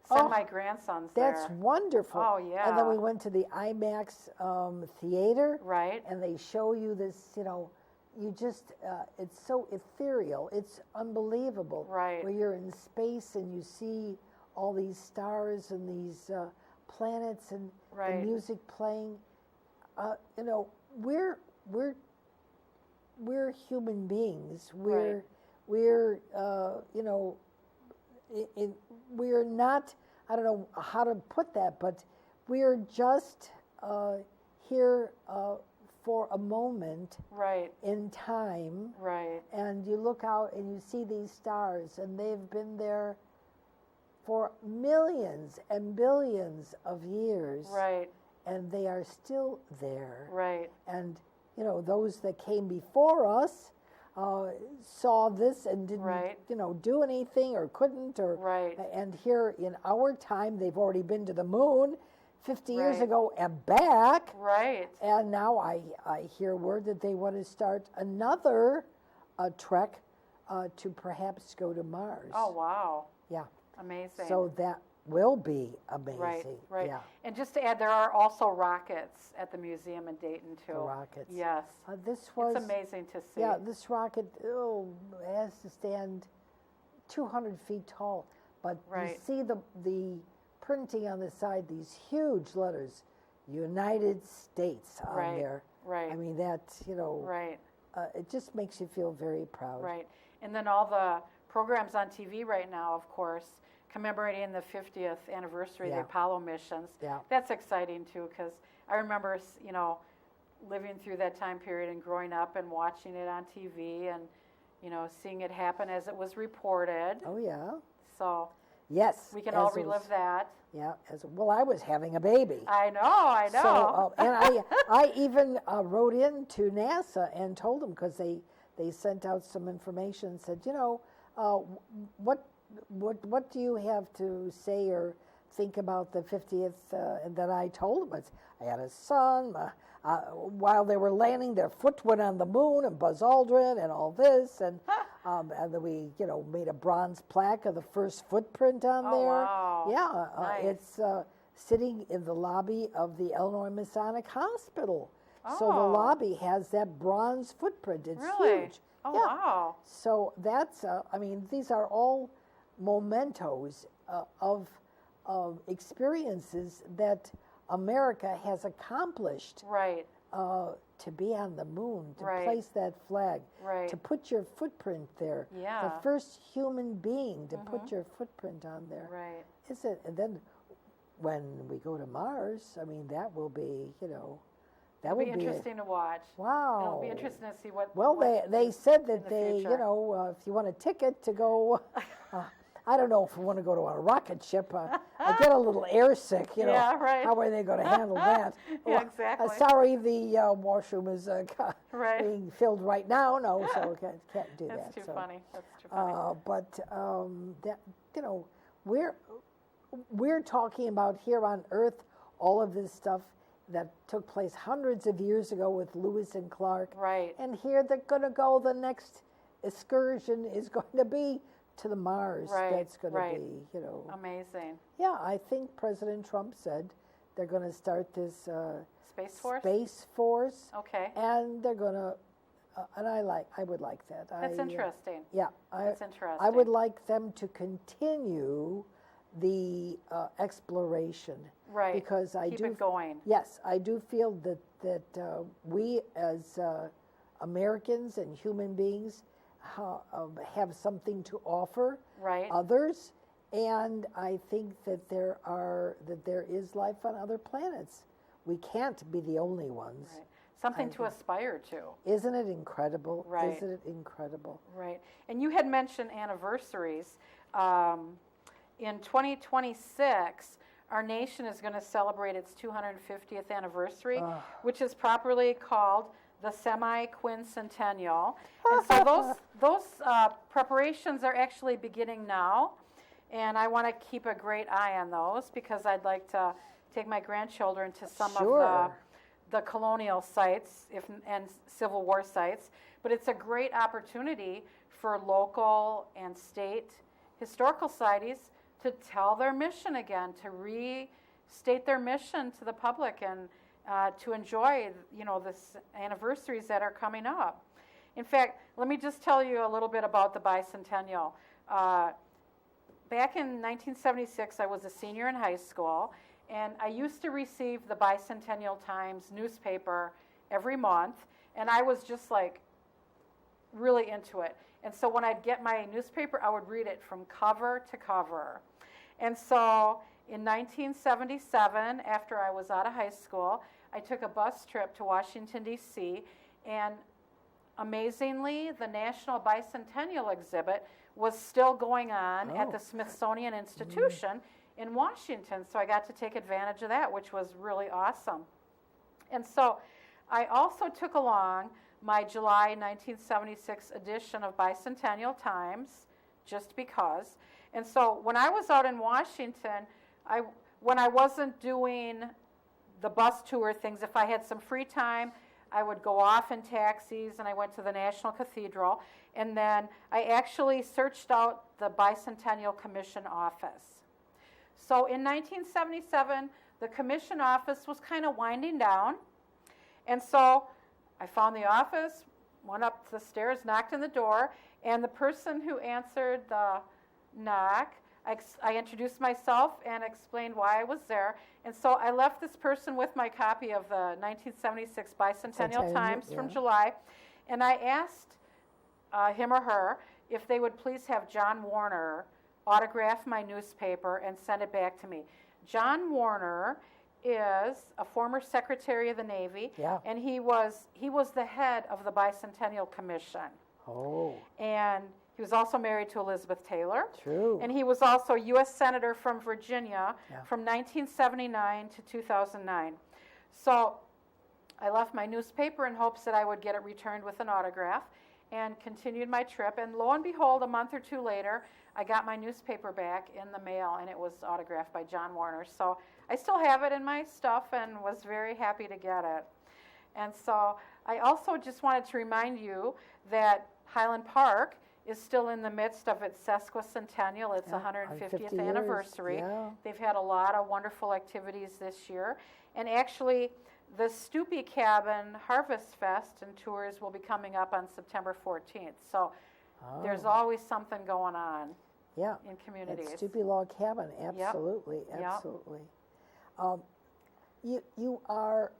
send Oh, my grandsons That's there. wonderful. Oh, And then we yeah. went to the IMAX theater. Right. And they show you this, you just, it's so ethereal. It's unbelievable. Right. Where you're in space and you see all these stars and these planets and Right. the music playing. We're human beings. We're we're not. I don't know how to put that, but we're just here for a moment Right. in time. Right. And you look out and you see these stars, and they've been there for millions and billions of years. Right. And they are still there. Right. And, those that came before us saw this and didn't, Right. do anything or couldn't. Right. And here in our time, they've already been to the moon 50 years Right. ago and back. Right. And now I hear word that they want to start another trek to perhaps go to Mars. Oh, wow. Yeah. Amazing. So that will be amazing. Right, right. Yeah. And just to add, there are also rockets at the museum in Dayton, too. The rockets. Yes. This was. It's amazing to see. Yeah, this rocket has to stand 200 feet tall. But Right. you see the printing on the side, these huge letters, United States on Right, there. right. I mean, that, Right, it just makes you feel very proud. right. And then all the programs on TV right now, of course, commemorating the 50th anniversary of Yeah. the Apollo missions. Yeah. That's exciting, too, because I remember, living through that time period and growing up and watching it on TV and, seeing it happen as it was reported. Oh, yeah. So Yes. we can as all it was- relive that. Yeah. Well, I was having a baby. I know. So, and I even wrote in to NASA and told them, because they sent out some information and said, what do you have to say or think about the 50th? And then I told them, I had a son. While they were landing, their foot went on the moon, and Buzz Aldrin, and all this, and then we, made a bronze plaque of the first footprint on Oh, there. wow. Yeah, Nice. it's sitting in the lobby of the Illinois Masonic Hospital. So the Oh. lobby has that bronze footprint. It's Really? huge. Oh, Yeah. wow. So that's, these are all mementos of experiences that America has accomplished. Right, To be on the moon, to Right. place that flag, right. to put your footprint there. Yeah. The first human being to put your footprint on there. Right. Is it? And then when we go to Mars, that will be, that It'll will be be interesting to watch. wow. It'll be interesting to see what. Well, what they is said in that the they, future. if you want a ticket to go, I don't know if we want to go to a rocket ship. I get a little airsick, Yeah, right. How are they going to handle that? Yeah, exactly. Sorry, the washroom is Right. being filled right now. No, so can't do That's that. too so. funny. That's too funny. But that we're talking about here on Earth all of this stuff that took place hundreds of years ago with Lewis and Clark. Right. And here they're going to go. The next excursion is going to be to the Mars. Right, That's going right. to be, Amazing. Yeah, I think President Trump said they're going to start this Space Force? Space Force, Okay. and they're going to. And I would like that. That's interesting. Yeah, That's interesting. I would like them to continue the exploration. Right. Because I Keep do. it going. Yes, I do feel that we as Americans and human beings have something to offer Right. others, And I think that there is life on other planets. We can't be the only ones. Right. Something to aspire to. Isn't it incredible? Right. Isn't it incredible? Right. And you had mentioned anniversaries. In 2026, our nation is going to celebrate its 250th anniversary, which is properly called the semi-quincentennial. And so those preparations are actually beginning now, and I want to keep a great eye on those because I'd like to take my grandchildren to some of the colonial sites and Civil War sites. But it's a great opportunity for local and state historical societies to tell their mission again, to restate their mission to the public, and to enjoy, this anniversaries that are coming up. In fact, let me just tell you a little bit about the bicentennial. Back in 1976, I was a senior in high school, and I used to receive the Bicentennial Times newspaper every month, and I was just like really into it. And so when I'd get my newspaper, I would read it from cover to cover. And so in 1977, after I was out of high school, I took a bus trip to Washington, D.C., and amazingly, the National Bicentennial exhibit was still going on at the Smithsonian Institution in Washington. So I got to take advantage of that, which was really awesome. And so I also took along my July 1976 edition of Bicentennial Times, just because. And so when I was out in Washington, when I wasn't doing the bus tour things, if I had some free time, I would go off in taxis, and I went to the National Cathedral, and then I actually searched out the Bicentennial Commission office. So in 1977, the commission office was kind of winding down, and so I found the office, went up the stairs, knocked on the door, and the person who answered the knock, I introduced myself and explained why I was there. And so I left this person with my copy of the 1976 Bicentennial Times from July, and I asked him or her if they would please have John Warner autograph my newspaper and send it back to me. John Warner is a former Secretary of the Navy, and he was the head of the Bicentennial Commission. Oh. And he was also married to Elizabeth Taylor. True. And he was also a U.S. Senator from Virginia from 1979 to 2009. So I left my newspaper in hopes that I would get it returned with an autograph and continued my trip. And lo and behold, a month or two later, I got my newspaper back in the mail, and it was autographed by John Warner. So I still have it in my stuff and was very happy to get it. And so I also just wanted to remind you that Highland Park is still in the midst of its sesquicentennial, its 150th anniversary. Yeah. They've had a lot of wonderful activities this year. And actually, the Stoopy Cabin Harvest Fest and tours will be coming up on September 14th. So there's always something going on in communities. At Stoopy Log Cabin, absolutely, absolutely. You are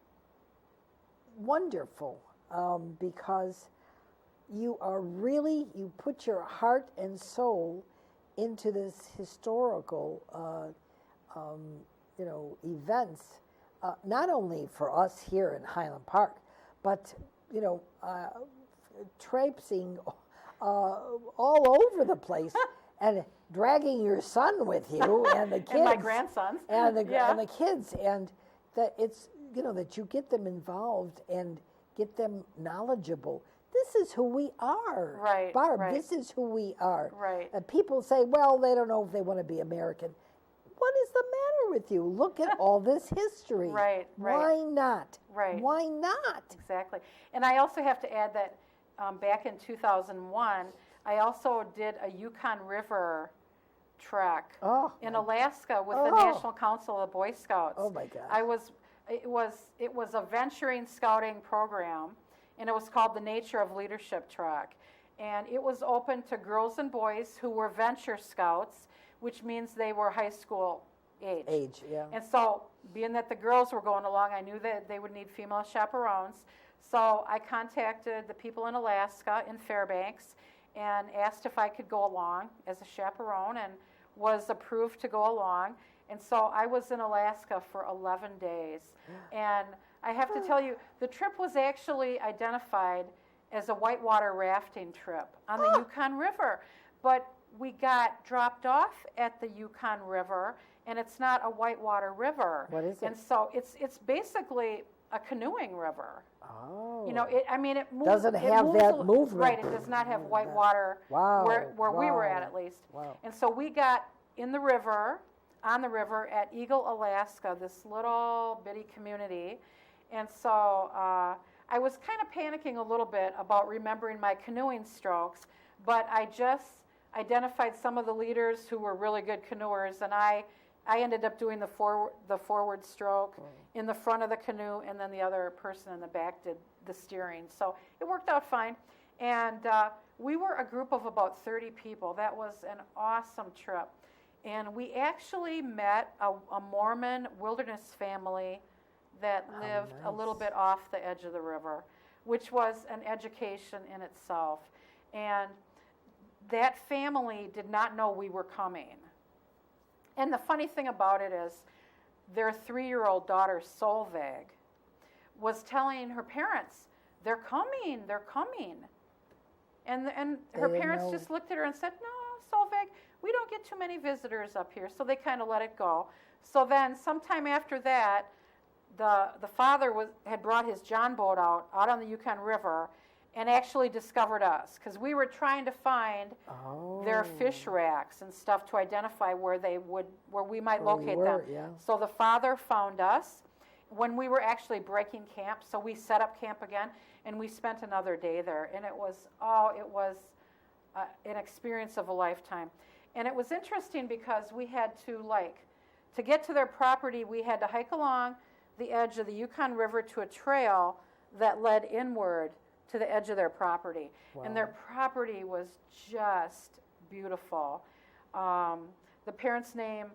wonderful because you put your heart and soul into this historical, events, not only for us here in Highland Park, but, traipsing all over the place and dragging your son with you and the kids. And my grandsons. And the kids. And that it's, that you get them involved and get them knowledgeable. This is who we are. Right, Barb, right. This is who we are. Right. And people say, well, they don't know if they want to be American. What is the matter with you? Look at all this history. Right. Why not? Right. Why not? Exactly. And I also have to add that back in 2001, I also did a Yukon River trek in Alaska with the National Council of Boy Scouts. Oh my gosh. It was a venturing scouting program, and it was called the Nature of Leadership Trek. And it was open to girls and boys who were venture scouts, which means they were high school age. And so, being that the girls were going along, I knew that they would need female chaperones. So I contacted the people in Alaska, in Fairbanks, and asked if I could go along as a chaperone. And was approved to go along. And so I was in Alaska for 11 days. And I have to tell you, the trip was actually identified as a whitewater rafting trip on the Yukon River. But we got dropped off at the Yukon River, and it's not a whitewater river. What is it? And so it's basically a canoeing river. Oh. You know, it moves. Doesn't it have moves that movement. Right, it does not have whitewater Wow. where we were Wow. at least. Wow. And so we got in the river, on the river at Eagle, Alaska, this little bitty community. And so I was kind of panicking a little bit about remembering my canoeing strokes, but I just identified some of the leaders who were really good canoers, and I ended up doing the forward stroke in the front of the canoe, and then the other person in the back did the steering. So it worked out fine. And we were a group of about 30 people. That was an awesome trip. And we actually met a Mormon wilderness family that lived a little bit off the edge of the river, which was an education in itself. And that family did not know we were coming. And the funny thing about it is, their 3-year-old daughter, Solveig, was telling her parents, they're coming. And her parents just looked at her and said, no, Solveig, we don't get too many visitors up here. So they kind of let it go. So then sometime after that, the father had brought his John boat out on the Yukon River and actually discovered us, because we were trying to find their fish racks and stuff to identify where we might locate them. Yeah. So the father found us when we were actually breaking camp. So we set up camp again, and we spent another day there. And it was an experience of a lifetime. And it was interesting because we had to get to their property, we had to hike along the edge of the Yukon River to a trail that led inward to the edge of their property. Wow. And their property was just beautiful. The parents' name,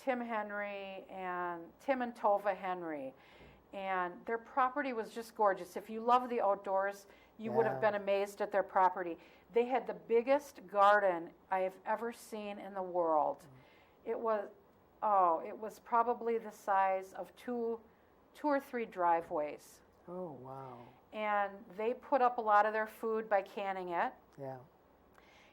Tim and Tova Henry. And their property was just gorgeous. If you love the outdoors, you would have been amazed at their property. They had the biggest garden I have ever seen in the world. It was probably the size of two or three driveways. Oh, wow. And they put up a lot of their food by canning it. Yeah.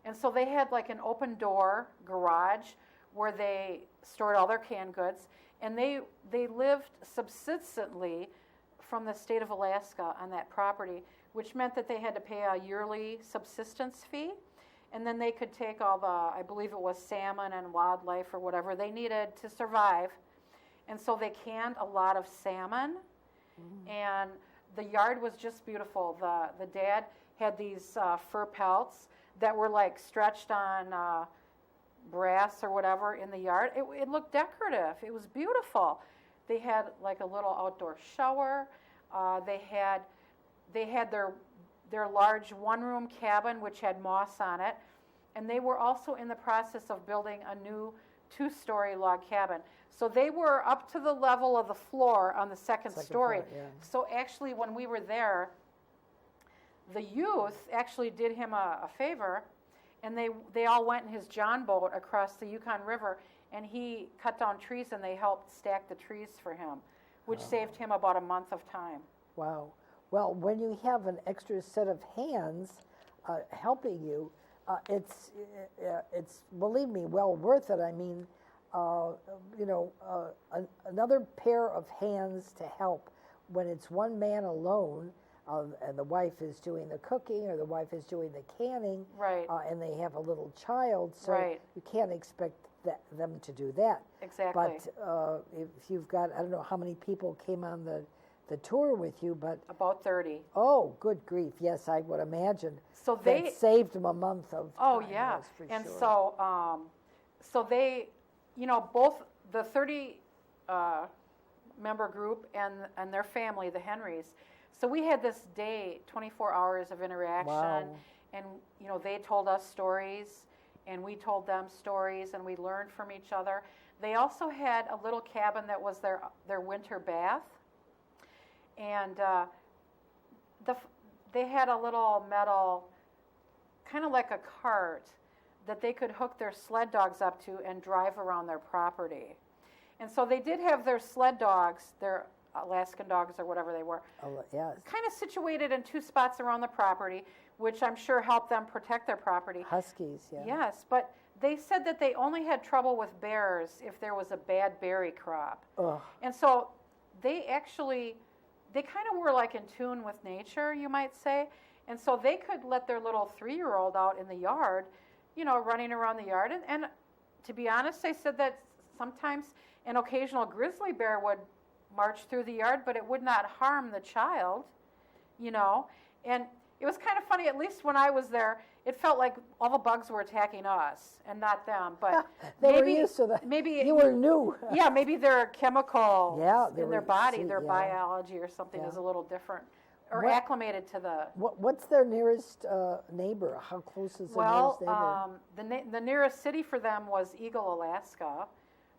And so they had like an open door garage where they stored all their canned goods. And they lived subsistently from the state of Alaska on that property, which meant that they had to pay a yearly subsistence fee. And then they could take all I believe it was salmon and wildlife or whatever they needed to survive. And so they canned a lot of salmon. And the yard was just beautiful. The dad had these fur pelts that were like stretched on brass or whatever in the yard. It looked decorative. It was beautiful. They had like a little outdoor shower. They had their large one-room cabin, which had moss on it. And they were also in the process of building a new 2-story log cabin. So they were up to the level of the floor on the second story. Floor, yeah. So actually, when we were there, the youth actually did him a favor, and they all went in his John boat across the Yukon River, and he cut down trees, and they helped stack the trees for him, which saved him about a month of time. Wow. Well, when you have an extra set of hands helping you, it's believe me, well worth it. I mean, another pair of hands to help when it's one man alone, and the wife is doing the cooking or the wife is doing the canning, Right. And they have a little child, so Right. you can't expect them to do that. Exactly. But if you've got, I don't know how many people came on the tour with you, but About 30. oh, good grief! Yes, I would imagine. So that saved them a month of. Oh, time, yeah. that's for And sure. so they, both the 30 member group and their family, the Henrys. So we had this day, 24 hours of interaction. Wow. And, they told us stories, and we told them stories, and we learned from each other. They also had a little cabin that was their winter bath. And they had a little metal, kind of like a cart, that they could hook their sled dogs up to and drive around their property. And so they did have their sled dogs, their Alaskan dogs or whatever they were, Yes. kind of situated in 2 spots around the property, which I'm sure helped them protect their property. Huskies, yeah. Yes, but they said that they only had trouble with bears if there was a bad berry crop. Ugh. And so they kind of were like in tune with nature, you might say. And so they could let their little 3-year-old out in the yard, running around the yard. And to be honest, they said that sometimes an occasional grizzly bear would march through the yard, but it would not harm the child, And it was kind of funny, at least when I was there, it felt like all the bugs were attacking us and not them. But They maybe, were used to that. Maybe You were new. yeah, maybe their chemical they in their were- body, see, their yeah. biology or something is a little different or What- acclimated to the. What's their nearest neighbor? How close is their nearest neighbor? The nearest city for them was Eagle, Alaska,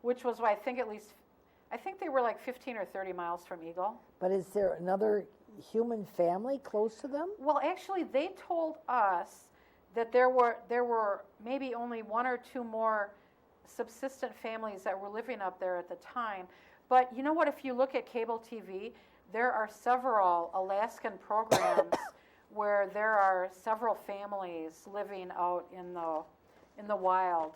which was I think they were like 15 or 30 miles from Eagle. But is there another human family close to them? Well, actually, they told us that there were maybe only 1 or 2 more subsistent families that were living up there at the time. But you know what? If you look at cable TV, there are several Alaskan programs where there are several families living out in the wild.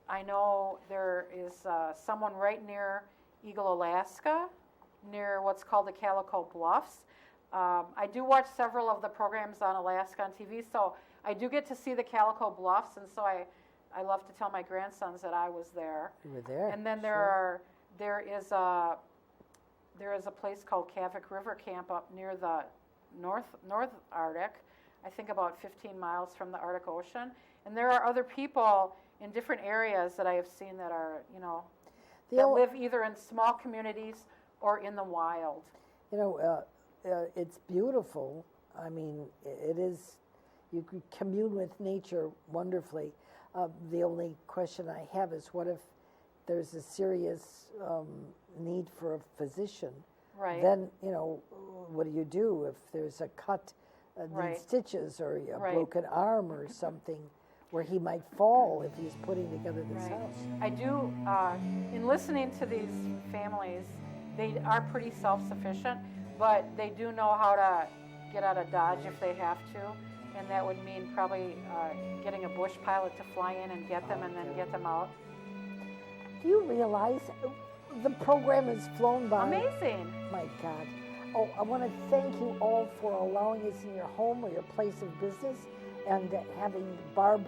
I know there is someone right near Eagle, Alaska, near what's called the Calico Bluffs. I do watch several of the programs on Alaska on TV, so I do get to see the Calico Bluffs, and so I love to tell my grandsons that I was there. You were there. And then sure. there is a place called Kavik River Camp up near the North Arctic, I think about 15 miles from the Arctic Ocean. And there are other people in different areas that I have seen that are, that live either in small communities or in the wild. It's beautiful. I mean, it is, you could commune with nature wonderfully. The only question I have is what if there's a serious need for a physician? Right. Then, what do if there's a cut, Right. needs stitches or a Right. broken arm or something where he might fall if he's putting together this Right. house? I do, in listening to these families, they are pretty self-sufficient, but they do know how to get out of Dodge if they have to, and that would mean probably getting a bush pilot to fly in and get them and then get them out. Do you realize the program has flown by? Amazing. My God. Oh, I want to thank you all for allowing us in your home or your place of business and having Barb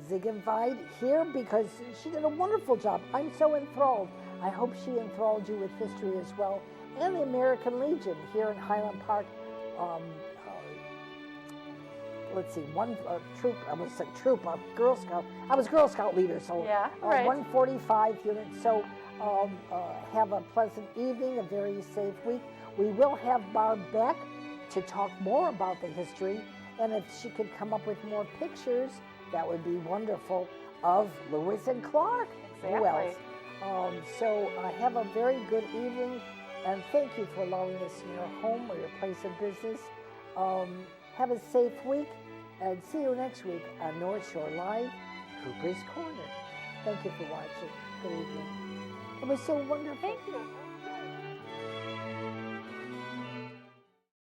Ziegenweid here because she did a wonderful job. I'm so enthralled. I hope she enthralled you with history as well. And the American Legion here in Highland Park. Let's see, one troop, I was a troop, a Girl Scout. I was Girl Scout leader, so Yeah, right. 145 units. So have a pleasant evening, a very safe week. We will have Barb back to talk more about the history, and if she could come up with more pictures, that would be wonderful, of Lewis and Clark. Exactly. Who else? So have a very good evening, and thank you for allowing us in your home or your place of business. Have a safe week, and see you next week on North Shore Live, Cooper's Corner. Thank you for watching. Good evening. It was so wonderful. Thank you.